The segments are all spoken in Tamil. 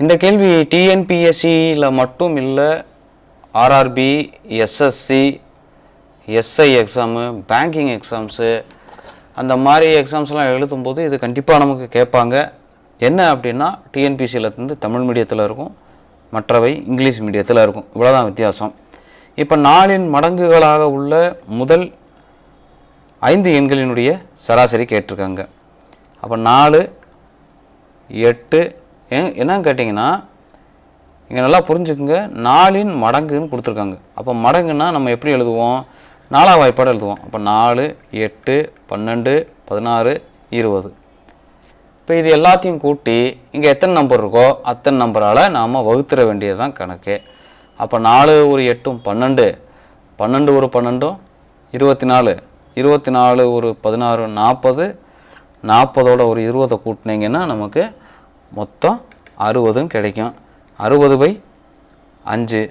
இந்த கேள்வி டிஎன்பிஎஸ்சியில் மட்டும் இல்லை, RRB, SSC, SI exam, banking exams, அந்த மாதிரி எக்ஸாம்ஸ்லாம் எழுதும்போது இது கண்டிப்பாக நமக்கு கேட்பாங்க. என்ன அப்படின்னா, டிஎன்பிஎஸ்சியில் இருந்து தமிழ் மீடியத்தில் இருக்கும், மற்றவை இங்கிலீஷ் மீடியத்தில் இருக்கும். இவ்வளோதான் வித்தியாசம். இப்போ 4 மடங்குகளாக உள்ள முதல் 5 எண்களினுடைய சராசரி கேட்டிருக்காங்க. அப்போ 4, 8 என்னன்னு கேட்டிங்கன்னா, இங்கே நல்லா புரிஞ்சுக்குங்க, 4 மடங்குன்னு கொடுத்துருக்காங்க. அப்போ மடங்குன்னா நம்ம எப்படி எழுதுவோம்? 4ஆம் வாய்ப்பாடு எழுதுவோம். அப்போ 4, 8, 12, 16, 20. இப்போ இது எல்லாத்தையும் கூட்டி இங்கே எத்தனை நம்பர் இருக்கோ அத்தனை நம்பரால் நாம் வகுத்துற வேண்டியது தான் கணக்கு. அப்போ 4 ஒரு 8 12, 12 ஒரு 12 24, 24 ஒரு 16 40, 40ஓட ஒரு 20 கூட்டினீங்கன்னா நமக்கு மொத்தம் 60ன்னு கிடைக்கும். 60/5.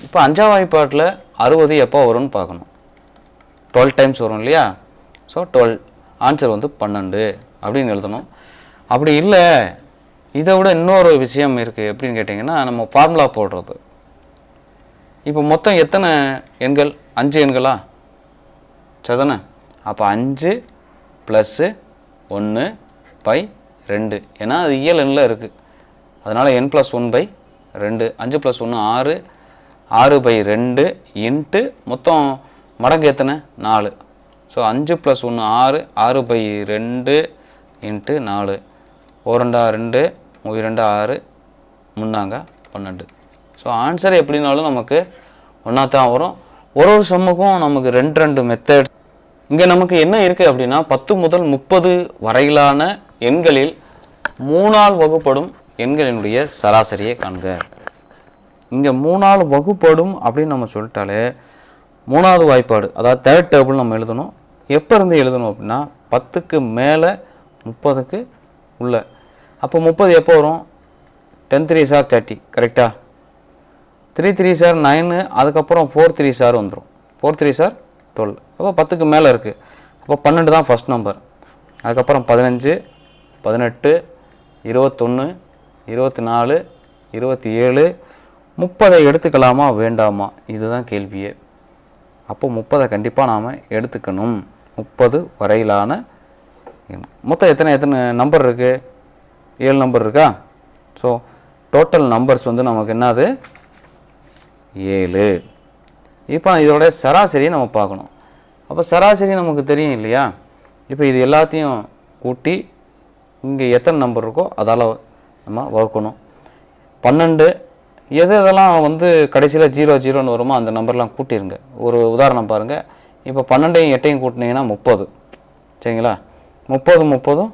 இப்போ 5ஆம் வாய்ப்பாட்டில் 60 எப்போ வரும்னு பார்க்கணும். 12 டைம்ஸ் வரும் இல்லையா? ஸோ 12, ஆன்சர் 12 அப்படின்னு எழுதணும். அப்படி இல்லை, இதை விட இன்னொரு விஷயம் இருக்குது. எப்படின்னு கேட்டிங்கன்னா, நம்ம ஃபார்முலா போடுறது. இப்போ மொத்தம் எத்தனை எண்கள்? 5 எண்களா? சரிதானே? அப்போ 5 + 1/2. ஏன்னா அது இயல் எண்ணில் இருக்குது, அதனால் n + 1/2. 5 + 1 6, 6/2 இன்ட்டு மொத்தம் மடங்கு எத்தனை? 4. So 5 + 1 6, 6/2 into 4. 1 2, 2 6, 3 12. ஸோ ஆன்சர் எப்படின்னாலும் நமக்கு ஒன்றா தான் வரும். ஒரு சம்முக்கும் நமக்கு 2 மெத்தட். இங்கே நமக்கு என்ன இருக்குது அப்படின்னா, 10 முதல் 30 வரையிலான எண்களில் 3ஆல் வகுப்படும் எண்களினுடைய சராசரியை காண்க. இங்கே 3ஆல் வகுப்படும் அப்படின்னு நம்ம சொல்லிட்டாலே 3ஆவது வாய்ப்பாடு, அதாவது தேர்ட் டேபிள் நம்ம எழுதணும். எப்போ இருந்து எழுதணும் அப்படின்னா, 10க்கு மேலே 30க்கு உள்ள. அப்போ 30 எப்போ வரும்? 10 3s are 30, கரெக்டாக? 3 3s are 9, அதுக்கப்புறம் 4 3s are வந்துடும். 4 3s are 12. அப்போ 10க்கு மேலே இருக்குது. அப்போ 12 தான் ஃபஸ்ட் நம்பர். அதுக்கப்புறம் 15, 18, 21, 24, 27, 30 எடுத்துக்கலாமா வேண்டாமா? இதுதான் கேள்வியே. அப்போ 30 கண்டிப்பாக நாம் எடுத்துக்கணும். 30 வரையிலான மொத்தம் எத்தனை நம்பர் இருக்குது? 7 நம்பர் இருக்கா? ஸோ டோட்டல் நம்பர்ஸ் நமக்கு என்னது? 7. இப்போ இதோட சராசரியை நம்ம பார்க்கணும். அப்போ சராசரி நமக்கு தெரியும் இல்லையா? இப்போ இது எல்லாத்தையும் கூட்டி இங்கே எத்தனை நம்பர் இருக்கோ அதால் நம்ம வகுக்கணும். 12 எதெல்லாம் கடைசியில் 0 0ன்னு வருமோ அந்த நம்பர்லாம் கூட்டிடுங்க. ஒரு உதாரணம் பாருங்கள். இப்போ 12ஐயும் 8ஐயும் கூட்டினீங்கன்னா 30, சரிங்களா? 30 30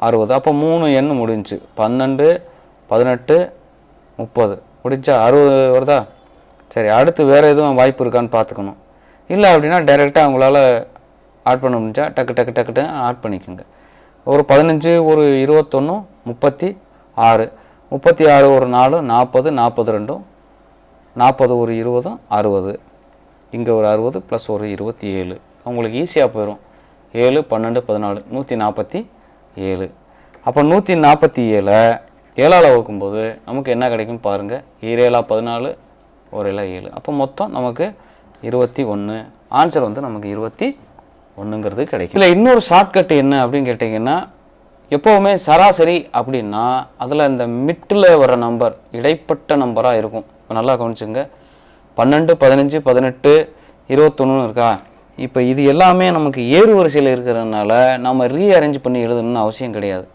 60. அப்போ 3 எண் முடிஞ்சு. 12, 18, 30 முடிஞ்சா 60 வருதா? சரி, அடுத்து வேறு எதுவும் வாய்ப்பு இருக்கான்னு பார்த்துக்கணும். இல்லை அப்படின்னா டைரெக்டாக உங்களால் ஆட் பண்ண முடிஞ்சா டக்கு ஆட் பண்ணிக்கோங்க. ஒரு 15 ஒரு 21 36, 36 ஒரு 4 40, 42, 40 ஒரு 20 60, இங்கே ஒரு 60 + ஒரு 27. உங்களுக்கு ஈஸியாக போயிடும். 7 12 14 147. அப்போ 147 7ஆல் வகுக்கும்போது நமக்கு என்ன கிடைக்கும் பாருங்கள். 7 14, 1 7. அப்போ மொத்தம் நமக்கு 21. ஆன்சர் நமக்கு 21ங்கிறது கிடைக்கும். இல்லை, இன்னொரு ஷார்ட்கட் என்ன அப்படின்னு கேட்டிங்கன்னா, எப்போவுமே சராசரி அப்படின்னா அதில் இந்த மிட்டில் வர நம்பர் இடைப்பட்ட நம்பராக இருக்கும். இப்போ நல்லா கவனிச்சுங்க. 12 15 18 21 இருக்கா? இப்போ இது எல்லாமே நமக்கு ஏறு வரிசையில் இருக்கிறதுனால நம்ம ரீஅரேஞ்ச் பண்ணி எழுதணும்னு அவசியம் கிடையாது.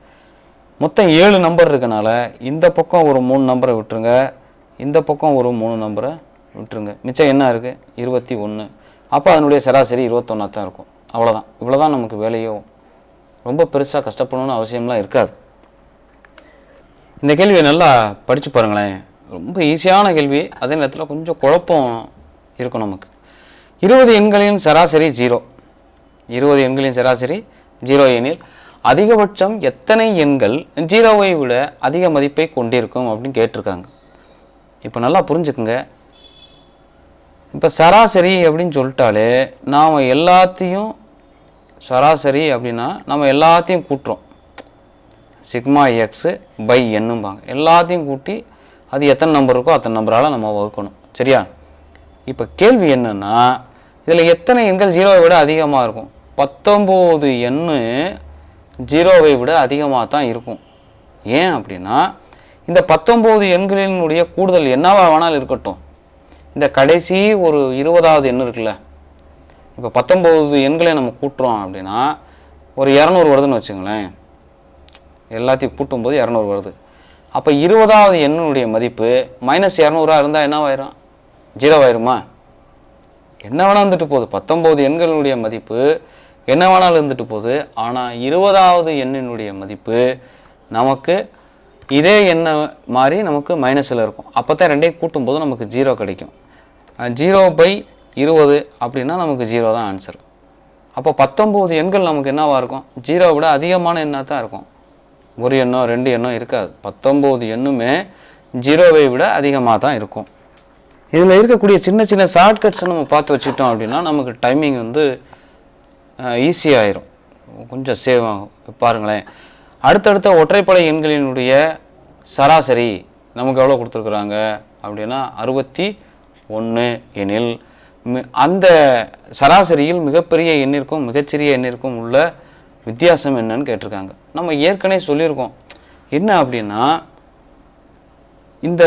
மொத்தம் 7 நம்பர் இருக்கனால இந்த பக்கம் ஒரு 3 நம்பரை விட்டுருங்க, இந்த பக்கம் ஒரு 3 நம்பரை விட்டுருங்க. மிச்சம் என்ன இருக்குது? 21. அப்போ அதனுடைய சராசரி 21 தான் இருக்கும். அவ்வளோதான். இவ்வளோதான் நமக்கு வேலையோ. ரொம்ப பெருசாக கஷ்டப்படணும்னு அவசியம்லாம் இருக்காது. இந்த கேள்வியை நல்லா படித்து பாருங்களேன். ரொம்ப ஈஸியான கேள்வி, அதே நேரத்தில் கொஞ்சம் குழப்பம் இருக்கும் நமக்கு. 20 எண்களின் சராசரி 0. 20 எண்களின் சராசரி 0 எனில் அதிகபட்சம் எத்தனை எண்கள் 0வை விட அதிக மதிப்பை கொண்டிருக்கும் அப்படின்னு கேட்டிருக்காங்க. இப்போ நல்லா புரிஞ்சுக்குங்க. இப்போ சராசரி அப்படின்னு சொல்லிட்டாலே நாம் எல்லாத்தையும் சராசரி அப்படின்னா நம்ம எல்லாத்தையும் கூட்டுறோம். சிக்மா எக்ஸு பை என்னும்பாங்க. எல்லாத்தையும் கூட்டி அது எத்தனை நம்பர் இருக்கோ அத்தனை நம்பரால் நம்ம வகுக்கணும். சரியா? இப்போ கேள்வி என்னென்னா, இதில் எத்தனை எண்கள் ஜீரோவை விட அதிகமாக இருக்கும்? 19 எண்ணு ஜீரோவை விட அதிகமாக தான் இருக்கும். ஏன் அப்படின்னா, இந்த 19 எண்களினுடைய கூடுதல் என்னவா வேணாலும் இருக்கட்டும், இந்த கடைசி ஒரு 20வது எண் இருக்குல்ல, இப்போ 19 எண்களை நம்ம கூட்டுறோம் அப்படின்னா ஒரு 200 வருதுன்னு வச்சுங்களேன். எல்லாத்தையும் கூட்டும்போது 200 வருது. அப்போ 20வது எண்ணுடைய மதிப்பு -200 இருந்தால் என்னவாயிரும்? ஜீரோவாயிருமா? என்ன வேணால் இருந்துட்டு போகுது. 19 எண்களுடைய மதிப்பு என்ன வேணாலும் இருந்துட்டு போகுது. ஆனால் 20வது எண்ணினுடைய மதிப்பு நமக்கு இதே எண்ணை மாதிரி நமக்கு மைனஸில் இருக்கும். அப்போ தான் ரெண்டையும் கூட்டும்போது நமக்கு ஜீரோ கிடைக்கும். 0/20 அப்படின்னா நமக்கு ஜீரோ தான் ஆன்சர். அப்போ 19 எண்கள் நமக்கு என்னவாக இருக்கும்? ஜீரோவை விட அதிகமான எண்ணாக தான் இருக்கும். ஒரு எண்ணோ 2 எண்ணோ இருக்காது. 19 எண்ணுமே ஜீரோவை விட அதிகமாக தான் இருக்கும். இதில் இருக்கக்கூடிய சின்ன சின்ன ஷார்ட்கட்ஸை நம்ம பார்த்து வச்சுட்டோம் அப்படின்னா நமக்கு டைமிங் வந்து ஈஸியாகிடும், கொஞ்சம் சேவ் ஆகும். பாருங்களேன், அடுத்தடுத்த ஒற்றைப்படை எண்களினுடைய சராசரி நமக்கு எவ்வளோ கொடுத்துருக்குறாங்க அப்படின்னா 61 எனில் அந்த சராசரியில் மிகப்பெரிய எண்ணிற்கும் மிகச்சிறிய எண்ணிற்கும் உள்ள வித்தியாசம் என்னன்னு கேட்டிருக்காங்க. நம்ம ஏற்கனவே சொல்லியிருக்கோம். என்ன அப்படின்னா, இந்த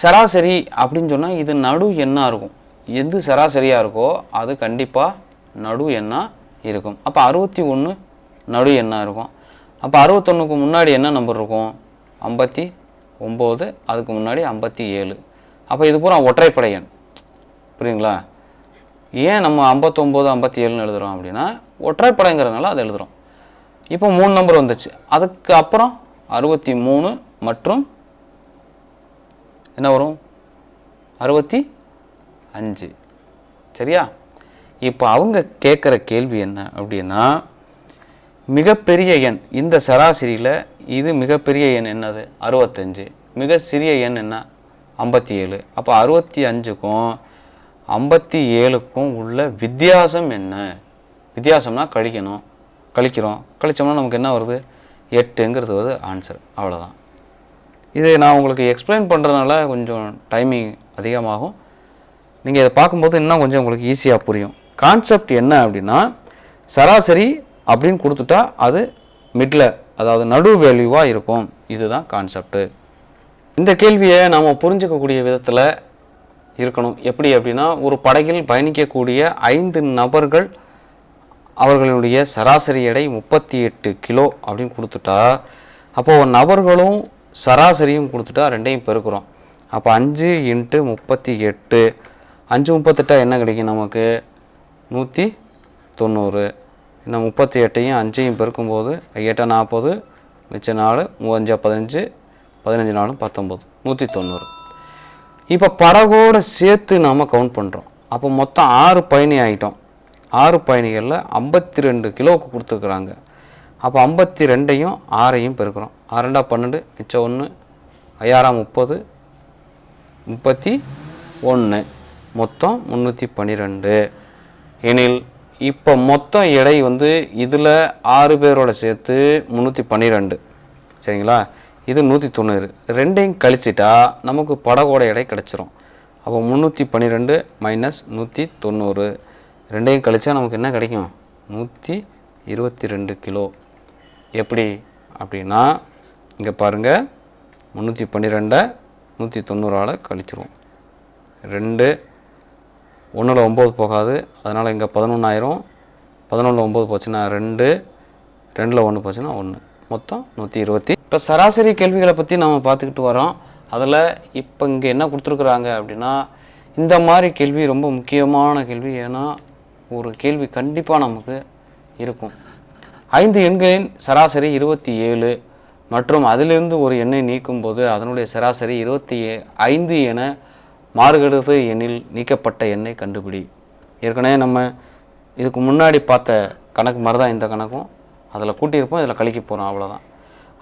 சராசரி அப்படின்னு சொன்னால் இது நடு எண்ணாக இருக்கும். எது சராசரியாக இருக்கோ அது கண்டிப்பாக நடு எண்ணாக இருக்கும். அப்போ 61 நடு எண்ணாக இருக்கும். அப்போ 61க்கு முன்னாடி என்ன நம்பர் இருக்கும்? 59. அதுக்கு முன்னாடி 57. அப்போ இது பூரா ஒற்றைப்படை எண். புரியுங்களா? ஏன் நம்ம 59 57ன்னு எழுதுகிறோம் அப்படின்னா ஒற்றைப்படைங்கிறதுனால அதை எழுதுகிறோம். இப்போ 3 நம்பர் வந்துச்சு. அதுக்கு அப்புறம் 63 மற்றும் என்ன வரும்? 65. சரியா? இப்போ அவங்க கேட்குற கேள்வி என்ன அப்படின்னா, மிகப்பெரிய எண் இந்த சராசரியில் இது மிகப்பெரிய எண் என்னது? 65. மிக சிறிய எண் என்ன? 57. அப்போ 65க்கும் 57க்கும் உள்ள வித்தியாசம் என்ன? வித்தியாசம்னா கழிச்சோம்னா நமக்கு என்ன வருது? 8ங்கிறது வருது ஆன்சர். அவ்வளோதான். இது நான் உங்களுக்கு எக்ஸ்பிளைன் பண்ணுறதுனால கொஞ்சம் டைமிங் அதிகமாகும். நீங்கள் இதை பார்க்கும்போது இன்னும் கொஞ்சம் உங்களுக்கு ஈஸியாக புரியும். கான்செப்ட் என்ன அப்படின்னா, சராசரி அப்படின்னு கொடுத்துட்டா அது மிடில், அதாவது நடு வேல்யூவாக இருக்கும். இதுதான் கான்செப்டு. இந்த கேள்வியை நாம் புரிஞ்சிக்கக்கூடிய விதத்தில் இருக்கணும். எப்படி அப்படின்னா, ஒரு படகில் பயணிக்கக்கூடிய 5 நபர்கள் அவர்களுடைய சராசரி எடை 38 கிலோ அப்படின்னு கொடுத்துட்டா, அப்போது நபர்களும் சராசரியும் கொடுத்துட்டா ரெண்டையும் பெருக்கிறோம். அப்போ 5 × 38. 5 38 என்ன கிடைக்கும் நமக்கு? 190. இன்னும் 38ஐயும் 5ஐயும் பெருக்கும்போது 8 40, மிச்சம் 4, 3 5 15, 15 4 19, 190. இப்போ படகோடு சேர்த்து நாம் கவுண்ட் பண்ணுறோம். அப்போ மொத்தம் 6 பயணி ஆகிட்டோம். 6 பயணிகளில் 52 கிலோவுக்கு கொடுத்துருக்குறாங்க. அப்போ 52ஐயும் 6ஐயும் பெருக்கிறோம். 6 2 12, மிச்சம் 1, 6 30, 31, மொத்தம் 312 எனில் இப்போ மொத்தம் எடை வந்து இதில் 6 பேரோட சேர்த்து 312. சரிங்களா? இது 190. ரெண்டையும் கழிச்சிட்டா நமக்கு படகோட எடை கிடச்சிரும். அப்போ 312 - 190 ரெண்டையும் கழிச்சா நமக்கு என்ன கிடைக்கும்? 122 கிலோ. எப்படி அப்படின்னா, இங்கே பாருங்கள், 312 190ஆல் கழிச்சிருவோம். 2 1ல் 9 போகாது, அதனால் இங்கே 11 ஆயிரும். 11ல் 9 போச்சுன்னா 2, 2ல் 1 போச்சுன்னா 1, மொத்தம் 120. இப்போ சராசரி கேள்விகளை பற்றி நம்ம பார்த்துக்கிட்டு வரோம். அதில் இப்போ இங்கே என்ன கொடுத்துருக்குறாங்க அப்படின்னா, இந்த மாதிரி கேள்வி ரொம்ப முக்கியமான கேள்வி. ஏன்னா ஒரு கேள்வி கண்டிப்பாக நமக்கு இருக்கும். 5 எண்களின் சராசரி 27 மற்றும் அதிலிருந்து ஒரு எண்ணை நீக்கும்போது அதனுடைய சராசரி 25 என மாறுகிறது எண்ணில் நீக்கப்பட்ட எண்ணை கண்டுபிடி. ஏற்கனவே நம்ம இதுக்கு முன்னாடி பார்த்த கணக்கு மாதிரி தான் இந்த கணக்கும். அதில் கூட்டியிருப்போம், இதில் கழிக்க போகிறோம், அவ்வளோதான்.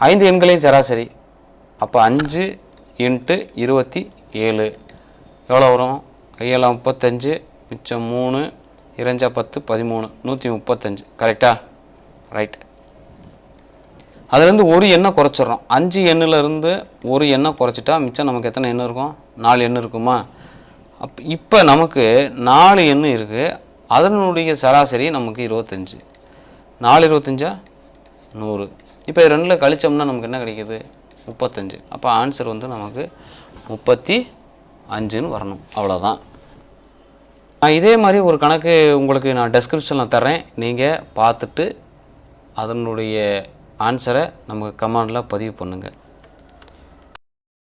5 எண்களின் சராசரி. அப்போ 5 × 27 எவ்வளோ வரும்? 7 35, மிச்சம் 3, 2 10, 13, 135. கரெக்டா? ரைட். அதுலேருந்து ஒரு எண்ணை குறைச்சிட்றோம். 5 எண்ணிலேருந்து ஒரு எண்ணை குறைச்சிட்டா மிச்சம் நமக்கு எத்தனை எண்ணு இருக்கும்? 4 எண்ணு இருக்குமா? இப்போ நமக்கு 4 எண்ணு இருக்குது. அதனுடைய சராசரி நமக்கு 25. 4 25 100. இப்போ இது ரெண்டில் கழிச்சோம்னா நமக்கு என்ன கிடைக்கிது? 35. அப்போ ஆன்சர் வந்து நமக்கு 35ன்னு வரணும். அவ்வளோதான். இதே மாதிரி ஒரு கணக்கு உங்களுக்கு நான் டெஸ்கிரிப்ஷனில் தர்றேன். நீங்கள் பார்த்துட்டு அதனுடைய ஆன்சரை நமக்கு கமெண்டில் பதிவு பண்ணுங்கள்.